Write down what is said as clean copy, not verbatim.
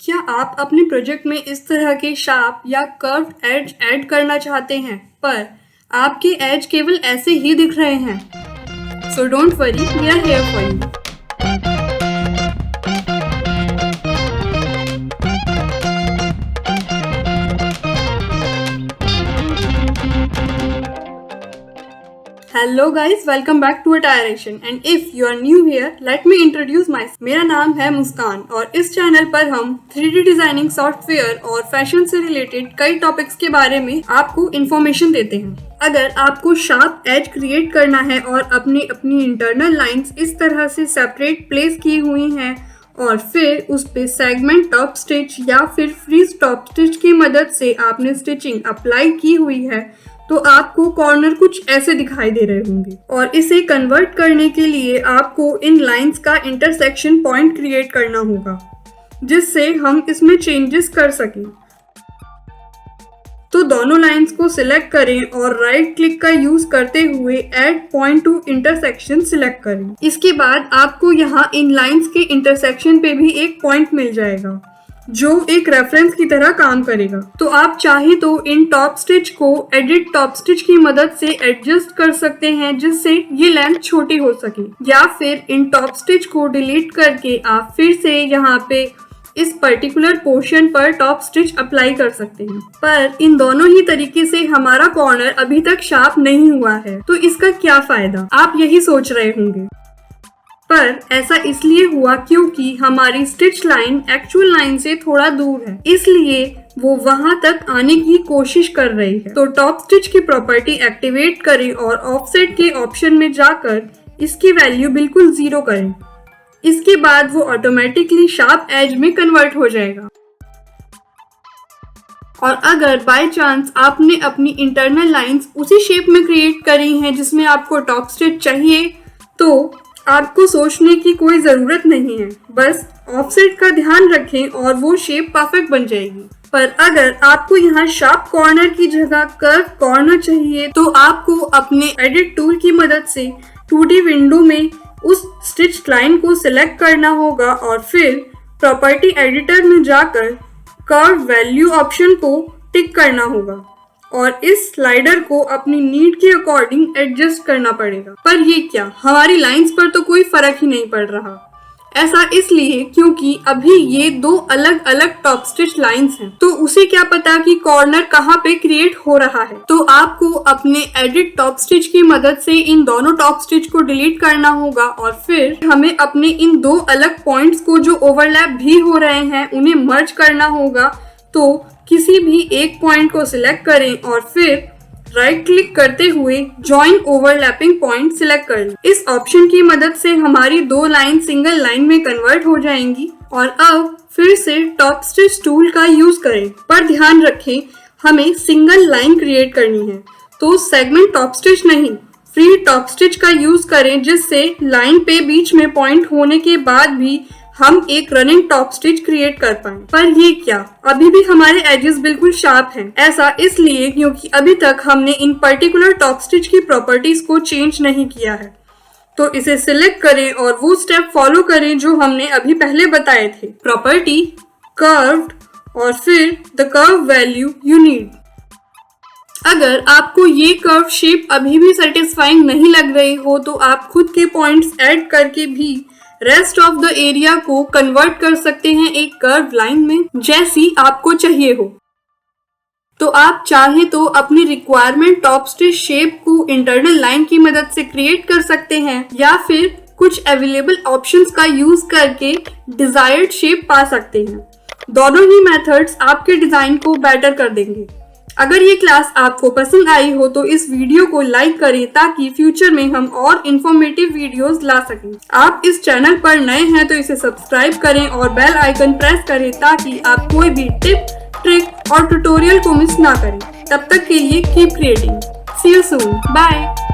क्या आप अपने प्रोजेक्ट में इस तरह के शार्प या कर्व्ड एज ऐड करना चाहते हैं, पर आपके एज केवल ऐसे ही दिख रहे हैं? So don't worry, we are here for you. Hello guys, welcome back to Attireation and if you are new here let me introduce my. मेरा नाम है मुस्कान और इस चैनल पर हम 3D डिजाइनिंग सॉफ्टवेयर और फैशन से रिलेटेड कई टॉपिक्स के बारे में आपको इन्फॉर्मेशन देते हैं। अगर आपको शार्प एज क्रिएट करना है और अपनी इंटरनल लाइंस इस तरह से सेपरेट प्लेस की हुई हैं और फिर उस पे सेगमेंट टॉप स्टिच या फिर फ्रीज टॉप स्टिच की मदद से आपने स्टिचिंग अप्लाई की हुई है, तो आपको कॉर्नर कुछ ऐसे दिखाई दे रहे होंगे और इसे कन्वर्ट करने के लिए आपको इन लाइंस का इंटरसेक्शन पॉइंट क्रिएट करना होगा जिससे हम इसमें चेंजेस कर सकें। तो दोनों लाइंस को सिलेक्ट करें और राइट क्लिक का यूज करते हुए add point two intersection select करें। इसके बाद आपको यहाँ इन लाइंस के इंटरसेक्शन पे भी एक पॉइंट मिल जाएगा जो एक रेफरेंस की तरह काम करेगा। तो आप चाहे तो इन टॉप स्टिच को एडिट टॉप स्टिच की मदद से एडजस्ट कर सकते हैं जिससे ये लेंथ छोटी हो सके, या फिर इन टॉप स्टिच को डिलीट करके आप फिर से यहाँ पे इस पर्टिकुलर पोर्शन पर टॉप स्टिच अप्लाई कर सकते हैं। पर इन दोनों ही तरीके से हमारा कॉर्नर अभी तक शार्प नहीं हुआ है, तो इसका क्या फायदा, आप यही सोच रहे होंगे। पर ऐसा इसलिए हुआ क्योंकि हमारी स्टिच लाइन एक्चुअल लाइन से थोड़ा दूर है, इसलिए वो वहां तक आने की कोशिश कर रही है। तो टॉप स्टिच की प्रॉपर्टी एक्टिवेट करें और ऑफसेट के ऑप्शन में जाकर इसकी वैल्यू बिल्कुल 0 करें। इसके बाद वो ऑटोमेटिकली शार्प एज में कन्वर्ट हो जाएगा। और अगर बाय चांस आपने अपनी इंटरनल लाइंस उसी शेप में क्रिएट करी हैं जिसमें आपको टॉप स्टिच चाहिए, तो आपको सोचने की कोई जरूरत नहीं है, बस ऑफसेट का ध्यान रखें और वो शेप परफेक्ट बन जाएगी। पर अगर आपको यहाँ शार्प कॉर्नर की जगह कर्व कॉर्नर चाहिए, तो आपको अपने एडिट टूल की मदद से 2D विंडो में उस स्टिच लाइन को सिलेक्ट करना होगा और फिर प्रॉपर्टी एडिटर में जाकर कर्व वैल्यू ऑप्शन को टिक करना होगा और इस स्लाइडर को अपनी नीड के अकॉर्डिंग एडजस्ट करना पड़ेगा। पर ये क्या, हमारी लाइंस पर तो कोई फर्क ही नहीं पड़ रहा। ऐसा इसलिए क्योंकि अभी ये 2 अलग अलग टॉप स्टिच लाइंस हैं, तो उसे क्या पता कि कॉर्नर कहाँ पे क्रिएट हो रहा है। तो आपको अपने एडिट टॉप स्टिच की मदद से इन दोनों टॉप स्टिच को डिलीट करना होगा और फिर हमें अपने इन 2 अलग पॉइंट्स को जो ओवरलैप भी हो रहे हैं उन्हें मर्ज करना होगा। तो किसी भी एक पॉइंट को सिलेक्ट करें और फिर राइट क्लिक करते हुए जॉइन ओवरलैपिंग पॉइंट सिलेक्ट कर लें। इस ऑप्शन की मदद से हमारी 2 लाइन सिंगल लाइन में कन्वर्ट हो जाएंगी और अब फिर से टॉप स्टिच टूल का यूज करें। पर ध्यान रखें, हमें सिंगल लाइन क्रिएट करनी है, तो सेगमेंट टॉप स्टिच नहीं, फ्री टॉप स्टिच का यूज करें जिससे लाइन पे बीच में पॉइंट होने के बाद भी हम एक रनिंग टॉप स्टिच क्रिएट कर पाएं। पर ये क्या, अभी भी हमारे एजेस बिल्कुल शार्प हैं। ऐसा इसलिए क्योंकि अभी तक हमने इन पर्टिकुलर टॉप स्टिच की प्रॉपर्टीज को चेंज नहीं किया है। तो इसे सिलेक्ट करें और वो स्टेप फॉलो करें जो हमने अभी पहले बताए थे, प्रॉपर्टी, कर्व्ड और फिर the curve value you need. अगर आपको ये कर्व शेप अभी भी सेटिस्फाइंग नहीं लग रही हो, तो आप खुद के पॉइंट्स ऐड करके भी रेस्ट ऑफ द एरिया को कन्वर्ट कर सकते हैं एक कर्व लाइन में, जैसी आपको चाहिए हो। तो आप चाहे तो अपनी रिक्वायरमेंट टॉप स्टिच शेप को इंटरनल लाइन की मदद से क्रिएट कर सकते हैं या फिर कुछ अवेलेबल ऑप्शंस का यूज करके डिजायर्ड शेप पा सकते हैं। दोनों ही मेथड्स आपके डिजाइन को बेटर कर देंगे। अगर ये क्लास आपको पसंद आई हो तो इस वीडियो को लाइक करें ताकि फ्यूचर में हम और इन्फॉर्मेटिव वीडियोस ला सकें। आप इस चैनल पर नए हैं तो इसे सब्सक्राइब करें और बेल आइकन प्रेस करें ताकि आप कोई भी टिप, ट्रिक और ट्यूटोरियल को मिस ना करें। तब तक के लिए keep creating. See you soon, bye.